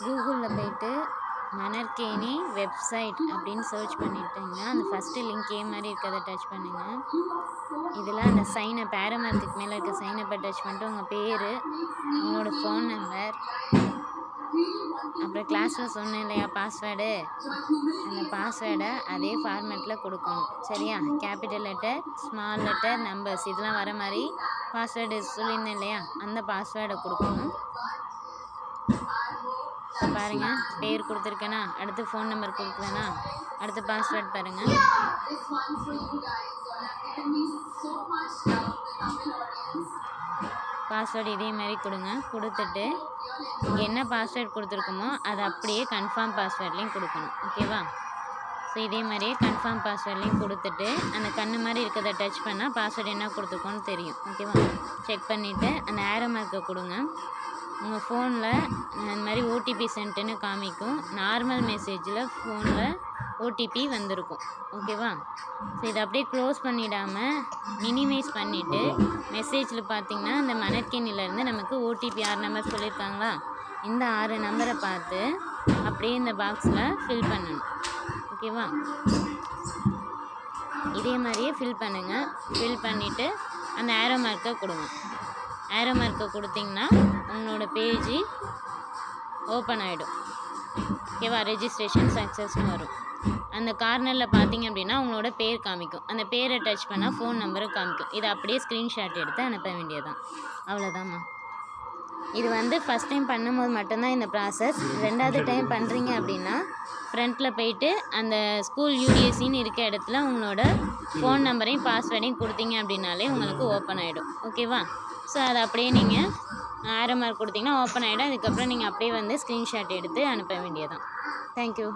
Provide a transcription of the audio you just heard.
கூகுளில் போயிட்டு மணற்கேணி வெப்சைட் அப்படின்னு சர்ச் பண்ணிட்டீங்கன்னா அந்த ஃபஸ்ட்டு லிங்க் மாதிரி இருக்கிறத டச் பண்ணுங்கள். இதில் அந்த சைனப் பேரமார்க்குக்கு மேலே இருக்க சைனப்பை டச் பண்ணிட்டு உங்கள் பேர், உங்களோட ஃபோன் நம்பர், அப்புறம் கிளாஸில் சொன்னேன் இல்லையா பாஸ்வேர்டு, அந்த பாஸ்வேர்டை அதே ஃபார்மேட்டில் கொடுக்கணும். சரியா? Capital letter, small letter, numbers இதெல்லாம் வர மாதிரி பாஸ்வேர்டு சொல்லியிருந்தேன் இல்லையா, அந்த பாஸ்வேர்டை கொடுக்கணும். பாருங்கள், பேர் கொடுத்துருக்கேனா, அடுத்து ஃபோன் நம்பர் கொடுக்குறேனா, அடுத்து பாஸ்வேர்ட் பாருங்கள். பாஸ்வேர்டு இதே மாதிரி கொடுங்க. கொடுத்துட்டு இங்கே என்ன பாஸ்வேர்ட் கொடுத்துருக்கோமோ அதை அப்படியே கன்ஃபார்ம் பாஸ்வேர்ட்லேயும் கொடுக்கணும். ஓகேவா? ஸோ இதே மாதிரியே கன்ஃபார்ம் பாஸ்வேர்ட்லேயும் கொடுத்துட்டு அந்த கண்ணு மாதிரி இருக்கிறத டச் பண்ணால் பாஸ்வேர்டு என்ன கொடுத்துருக்கோன்னு தெரியும். ஓகேவா? செக் பண்ணிவிட்டு அந்த ஏரோ மார்க்கை கொடுங்க. உங்கள் ஃபோனில் இந்த மாதிரி ஓடிபி சென்ட்டுன்னு காமிக்கும். நார்மல் மெசேஜில் ஃபோனில் ஓடிபி வந்திருக்கும். ஓகேவா? ஸோ இதை அப்படியே க்ளோஸ் பண்ணிடாமல் மினிமைஸ் பண்ணிவிட்டு மெசேஜில் பார்த்தீங்கன்னா அந்த மணற்கேணிலேருந்து நமக்கு ஓடிபி 6 நம்பர் சொல்லியிருக்காங்களா, இந்த 6 நம்பரை பார்த்து அப்படியே இந்த பாக்ஸில் ஃபில் பண்ணணும். ஓகேவா? இதே மாதிரியே ஃபில் பண்ணுங்கள். ஃபில் பண்ணிவிட்டு அந்த ஏரோ மார்க்கை கொடுங்க. ஏரோ மார்க்கை கொடுத்தீங்கன்னா உங்களோட பேஜ் ஓப்பன் ஆகிடும். ஓகேவா? ரெஜிஸ்ட்ரேஷன் சக்ஸஸ்னு வரும். அந்த கார்னரில் பார்த்தீங்க அப்படின்னா உங்களோட பேர் காமிக்கும். அந்த பேரை டச் பண்ணால் ஃபோன் நம்பரும் காமிக்கும். இதை அப்படியே ஸ்க்ரீன்ஷாட் எடுத்து அனுப்ப வேண்டியதுதான். அவ்வளோதாம்மா. இது ஃபஸ்ட் டைம் பண்ணும்போது மட்டும்தான் இந்த ப்ராசஸ். 2வது டைம் பண்ணுறீங்க அப்படின்னா ஃப்ரண்ட்டில் போயிட்டு அந்த ஸ்கூல் யூடிஎஸ்சின்னு இருக்க இடத்துல உங்களோட ஃபோன் நம்பரையும் பாஸ்வேர்டையும் கொடுத்தீங்க அப்படின்னாலே உங்களுக்கு ஓப்பன் ஆகிடும். ஓகேவா? ஸோ அதை அப்படியே நீங்கள் ஏரோ மார்க் கொடுத்தீங்கன்னா ஓப்பன் ஆகிடும். அதுக்கப்புறம் நீங்கள் அப்படியே ஸ்க்ரீன்ஷாட் எடுத்து அனுப்ப வேண்டியதுதான். தேங்க்யூ.